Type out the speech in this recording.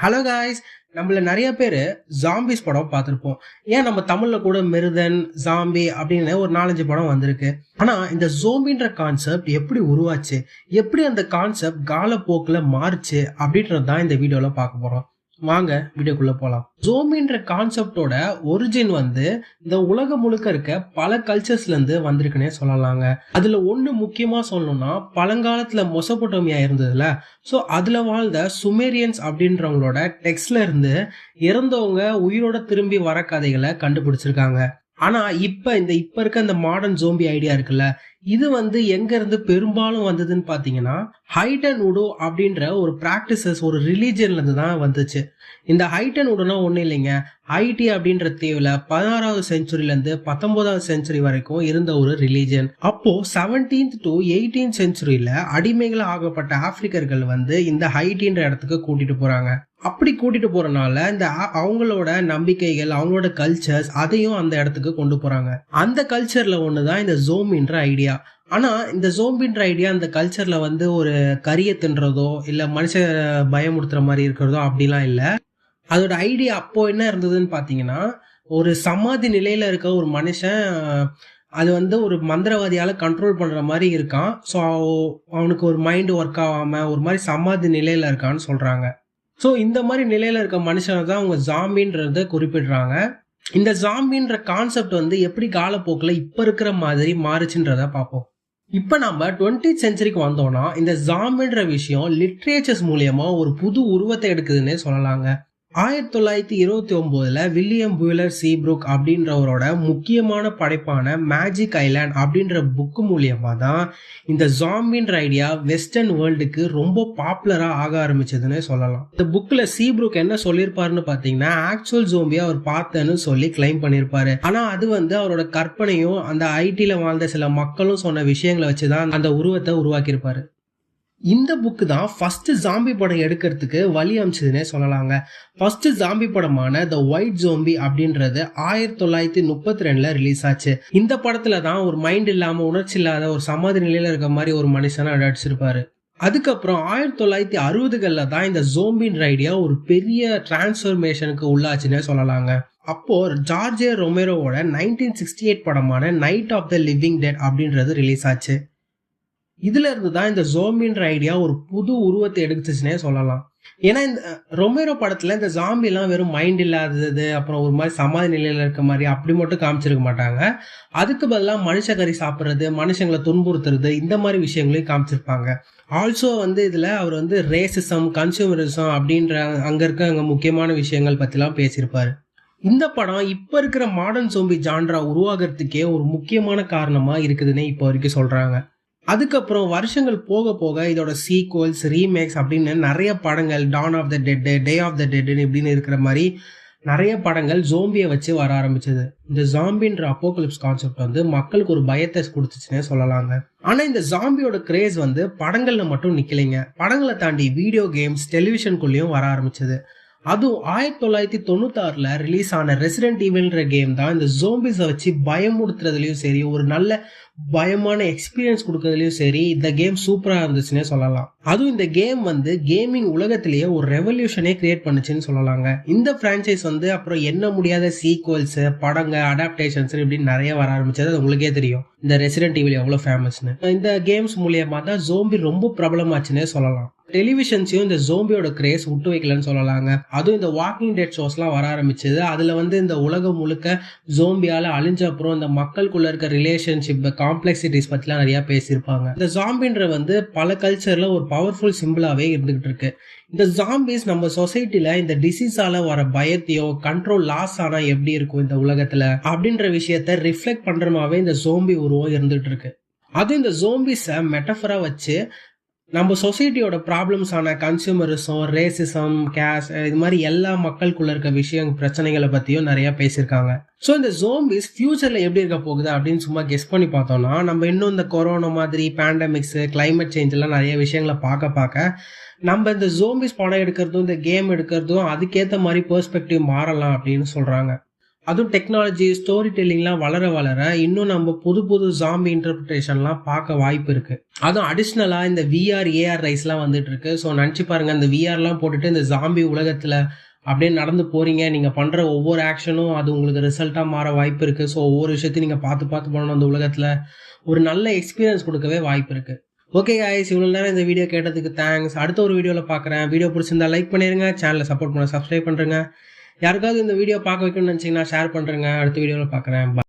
Hello guys, நம்மள நிறைய பேர் ஜாம்பிஸ் படம் பார்த்துருப்போம். ஏன் நம்ம தமிழ்ல கூட மிருதன், ஜாம்பி அப்படின்னு ஒரு 4-5 படம் வந்திருக்கு. ஆனா இந்த ஜோம்பின்ற கான்செப்ட் எப்படி உருவாச்சு, எப்படி அந்த கான்செப்ட் காலப்போக்குல மாறுச்சு அப்படின்றது தான் இந்த வீடியோல பார்க்க போறோம். வாங்க வீடியோக்குள்ள போலாம். ஜோம்பின்ற கான்செப்டோட ஒரிஜின் வந்து இந்த உலகம் முழுக்க இருக்க பல கல்ச்சர்ஸ்ல இருந்து வந்திருக்குன்னே சொல்லலாங்க. அதுல ஒண்ணு முக்கியமா சொல்லணும்னா, பழங்காலத்துல மெசொப்பொட்டேமியா இருந்ததுல, சோ அதுல வாழ்ந்த சுமேரியன்ஸ் அப்படின்றவங்களோட டெக்ஸ்ட்ல இருந்து இறந்தவங்க உயிரோட திரும்பி வர கதைகளை கண்டுபிடிச்சிருக்காங்க. ஆனா இப்ப இருக்க இந்த மாடர்ன் ஜோம்பி ஐடியா இருக்குல்ல, இது வந்து எங்க இருந்து பெரும்பாலும் வந்ததுன்னு பாத்தீங்கன்னா, ஹைட் அண்ட் உடோ அப்படின்ற ஒரு பிராக்டிசஸ், ஒரு ரிலீஜன்ல இருந்து தான் வந்துச்சு. இந்த ஹைட் அண்ட் உடோனா ஒண்ணும் இல்லைங்க, ஹைட்டி அப்படின்ற தீவுல 16வது செஞ்சுரியில இருந்து 19வது செஞ்சுரி வரைக்கும் இருந்த ஒரு ரிலீஜன். அப்போ 17th to 18th செஞ்சுரியில அடிமைகள் ஆகப்பட்ட ஆப்பிரிக்கர்கள் வந்து இந்த ஹைட்டின்ற இடத்துக்கு கூட்டிட்டு போறாங்க. அப்படி கூட்டிட்டு போறனால இந்த அவங்களோட நம்பிக்கைகள், அவங்களோட கல்ச்சர்ஸ் அதையும் அந்த இடத்துக்கு கொண்டு போறாங்க. அந்த கல்ச்சர்ல ஒண்ணுதான் இந்த ஜோம்பின்ற ஐடியா. ஆனா இந்த ஜோம்பின்ற ஐடியா அந்த கல்ச்சர்ல வந்து ஒரு கரிய தின்றதோ இல்ல மனுஷ பயமுறுத்துற மாதிரி இருக்கிறதோ அப்படிலாம் இல்ல. அதோட ஐடியா அப்போ என்ன இருந்ததுன்னு பாத்தீங்கன்னா, ஒரு சமாதி நிலையில இருக்க ஒரு மனுஷன் அது வந்து ஒரு மந்திரவாதியால கண்ட்ரோல் பண்ற மாதிரி இருக்கான். ஸோ அவனுக்கு ஒரு மைண்ட் ஒர்க் ஆகாம ஒரு மாதிரி சமாதி நிலையில இருக்கான்னு சொல்றாங்க. ஸோ இந்த மாதிரி நிலையில இருக்க மனுஷனை தான் அவங்க ஜாம்பின்றத குறிப்பிடுறாங்க. இந்த ஜாம்பின்ற கான்செப்ட் வந்து எப்படி காலப்போக்கில் இப்ப இருக்கிற மாதிரி மாறுச்சுன்றத பார்ப்போம். இப்ப நம்ம 20th செஞ்சுரிக்கு வந்தோம்னா, இந்த ஜாம்பின்ற விஷயம் லிட்ரேச்சர்ஸ் மூலியமா ஒரு புது உருவத்தை எடுக்குதுன்னே சொல்லலாங்க. 1929ல வில்லியம் பியூலர் சீப்ரூக் அப்படின்றவரோட முக்கியமான படைப்பான மேஜிக் ஐலாண்ட் அப்படின்ற புக் மூலியமா தான் இந்த ஜாம்பின்ற ஐடியா வெஸ்டர்ன் வேர்ல்டுக்கு ரொம்ப பாப்புலரா ஆக ஆரம்பிச்சதுன்னு சொல்லலாம். இந்த புக்ல சீப்ரூக் என்ன சொல்லியிருப்பாருன்னு பாத்தீங்கன்னா, ஆக்சுவல் ஜோம்பியா அவர் பார்த்தேன்னு சொல்லி கிளைம் பண்ணிருப்பாரு. ஆனா அது வந்து அவரோட கற்பனையும் அந்த ஐடில வாழ்ந்த சில மக்களும் சொன்ன விஷயங்களை வச்சுதான் அந்த உருவத்தை உருவாக்கியிருப்பாரு. இந்த புக்கு தான் ஃபர்ஸ்ட் ஜாம்பி படம் எடுக்கிறதுக்கு வழி அமைச்சதுன்னே சொல்லலாங்க. ஃபர்ஸ்ட் ஜாம்பி படமான த ஒயிட் ஜோம்பி அப்படின்றது 1932ல ரிலீஸ் ஆச்சு. இந்த படத்துல தான் ஒரு மைண்ட் இல்லாம, உணர்ச்சி இல்லாத ஒரு சமாதி நிலையில இருக்க மாதிரி ஒரு மனுஷனை நடிச்சிருப்பாரு. அதுக்கப்புறம் 1960கள்ல தான் இந்த ஜோம்பின்ற ஐடியா ஒரு பெரிய டிரான்ஸ்ஃபர்மேஷனுக்கு உள்ளாச்சுன்னே சொல்லலாங்க. அப்போ ஜார்ஜ் ரொமேரோவோட 1968 படமான night of the living dead அப்படின்றது ரிலீஸ் ஆச்சு. இதுல இருந்து தான் இந்த ஜோம்பின்ற ஐடியா ஒரு புது உருவத்தை எடுத்துச்சுன்னே சொல்லலாம். ஏன்னா இந்த ரொமேரோ படத்துல இந்த ஜாம்பி எல்லாம் வெறும் மைண்ட் இல்லாதது, அப்புறம் ஒரு மாதிரி சமாதி நிலையில இருக்க மாதிரி அப்படி மட்டும் காமிச்சிருக்க மாட்டாங்க. அதுக்கு பதிலாக மனுஷ கறி சாப்பிட்றது, மனுஷங்களை துன்புறுத்துறது, இந்த மாதிரி விஷயங்களையும் காமிச்சிருப்பாங்க. ஆல்சோ வந்து இதுல அவர் வந்து ரேசிசம், கன்சூமரிசம் அப்படின்ற அங்க இருக்க முக்கியமான விஷயங்கள் பத்திலாம் பேசியிருப்பாரு. இந்த படம் இப்ப இருக்கிற மாடர்ன் ஜோம்பி ஜான்ரா உருவாகிறதுக்கே ஒரு முக்கியமான காரணமா இருக்குதுன்னு இப்போ வரைக்கும் சொல்றாங்க. அதுக்கப்புறம் வருஷங்கள் போக போக இதோட சீக்வல்ஸ், ரீமேக்ஸ் அப்படின்னு நிறைய படங்கள், dawn of the dead, day of the dead இப்படின்னு இருக்கிற மாதிரி நிறைய படங்கள் ஜோம்பியை வச்சு வர ஆரம்பிச்சது. இந்த ஜாம்பின்ற அப்போகலிப்ஸ் கான்செப்ட் வந்து மக்களுக்கு ஒரு பயத்தை கொடுத்துச்சுன்னே சொல்லலாங்க. ஆனா இந்த ஜாம்பியோட கிரேஸ் வந்து படங்கள்ல மட்டும் நிக்கலைங்க. படங்களை தாண்டி வீடியோ கேம்ஸ், டெலிவிஷனுக்குள்ளேயும் வர ஆரம்பிச்சது. அதுவும் 1996ல ரிலீஸ் ஆன ரெசிடென்ட் ஈவில்ன்ற கேம் தான் இந்த ஜோம்பிஸை வச்சு பயமுறுத்துறதுலயும் சரி, ஒரு நல்ல பயமான எக்ஸ்பீரியன்ஸ் கொடுக்கறதுலயும் சரி, இந்த கேம் சூப்பரா இருந்துச்சுன்னே சொல்லலாம். அதுவும் இந்த கேம் வந்து கேமிங் உலகத்திலேயே ஒரு ரெவல்யூஷனே கிரியேட் பண்ணுச்சுன்னு சொல்லலாங்க. இந்த பிரான்சைஸ் வந்து அப்புறம் என்ன முடியாத சீக்வல்ஸ், படங்க, அடாப்டேஷன்ஸ் இப்படின்னு நிறைய வர ஆரம்பிச்சது. அது உங்களுக்கே தெரியும் இந்த ரெசிடென்ட் ஈவில் எவ்வளவு ஃபேமஸ்னு. இந்த கேம்ஸ் மூலியமா தான் ஜோம்பி ரொம்ப பிரபலமாச்சுன்னே சொல்லலாம். டெலிவிஷன்ஸையும் இந்த ஜோம்பியோட கிரேஸ் விட்டு வைக்கலன்னு சொல்லலாங்க. அதுவும் இந்த வாக்கிங் டெட் ஷோஸ்லாம் வர ஆரம்பிச்சது. அதுல வந்து இந்த உலகம் முழுக்க ஜோம்பியால அழிஞ்ச அப்புறம் இந்த மக்களுக்குள்ள இருக்க ரிலேஷன்ஷிப், காம்ப்ளெக்சிட்டிஸ் பத்திலாம் நிறைய பேசியிருப்பாங்க. இந்த ஜாம்பின்ற வந்து பல கல்ச்சர்ல ஒரு பவர்ஃபுல் சிம்பிளாவே இருந்துகிட்டு இருக்கு. இந்த ஜாம்பிஸ் நம்ம சொசைட்டில இந்த டிசீஸால வர பயத்தையோ, கண்ட்ரோல் லாஸ் ஆனா எப்படி இருக்கும் இந்த உலகத்துல அப்படின்ற விஷயத்த ரிஃப்ளெக்ட் பண்றமாவே இந்த ஜோம்பி உருவம் இருந்துட்டு இருக்கு. அது இந்த ஜோம்பிஸை மெட்டஃபரா வச்சு நம்ம சொசைட்டியோட ப்ராப்ளம்ஸ் ஆன கன்சூமரிசம், ரேசிசம், கேஷ், இது மாதிரி எல்லா மக்களுக்குள்ள இருக்க விஷயம், பிரச்சனைகளை பத்தியும் நிறைய பேசியிருக்காங்க. ஸோ இந்த ஜோம்பிஸ் ஃபியூச்சர்ல எப்படி இருக்க போகுது அப்படின்னு சும்மா கெஸ் பண்ணி பார்த்தோம்னா, நம்ம இன்னும் இந்த கொரோனா மாதிரி பேண்டமிக்ஸ், கிளைமேட் சேஞ்ச் எல்லாம் நிறைய விஷயங்களை பார்க்க நம்ம இந்த ஜோம்பிஸ் படம் எடுக்கிறதும், இந்த கேம் எடுக்கிறதும் அதுக்கேற்ற மாதிரி பெர்ஸ்பெக்டிவ் மாறலாம் அப்படின்னு சொல்றாங்க. அதுவும் டெக்னாலஜி, ஸ்டோரி டெல்லிங்லாம் வளர வளர இன்னும் நம்ம புது புது ஜாம்பி இன்டர்பிரிட்டேஷன்லாம் பார்க்க வாய்ப்பு இருக்கு. அதுவும் அடிஷ்னலா இந்த விஆர், ஏஆர் ரைஸ்லாம் வந்துட்டு இருக்கு. ஸோ நினச்சி பாருங்க, இந்த விஆர்லாம் போட்டுட்டு இந்த ஜாம்பி உலகத்துல அப்படியே நடந்து போறீங்க. நீங்க பண்ற ஒவ்வொரு ஆக்ஷனும் அது உங்களுக்கு ரிசல்ட்டா மாற வாய்ப்பு இருக்கு. ஸோ ஒவ்வொரு விஷயத்தையும் நீங்க பார்த்து பார்த்து பண்ணணும். அந்த உலகத்துல ஒரு நல்ல எக்ஸ்பீரியன்ஸ் கொடுக்கவே வாய்ப்பு இருக்கு. ஓகே காய்ஸ், இவ்வளோ நேரம் இந்த வீடியோ கேட்டதுக்கு தேங்க்ஸ். அடுத்த ஒரு வீடியோவில் பார்க்குறேன். வீடியோ பிடிச்சிருந்தா லைக் பண்ணிடுங்க, சேனலை சப்போர்ட் பண்ண சப்ஸ்கிரைப் பண்ணுறேங்க. யாருக்காவது இந்த வீடியோ பார்க்க வைக்கணும்னு நினச்சிங்கன்னா ஷேர் பண்ணுறேங்க. அடுத்த வீடியோவில் பார்க்குறேன்.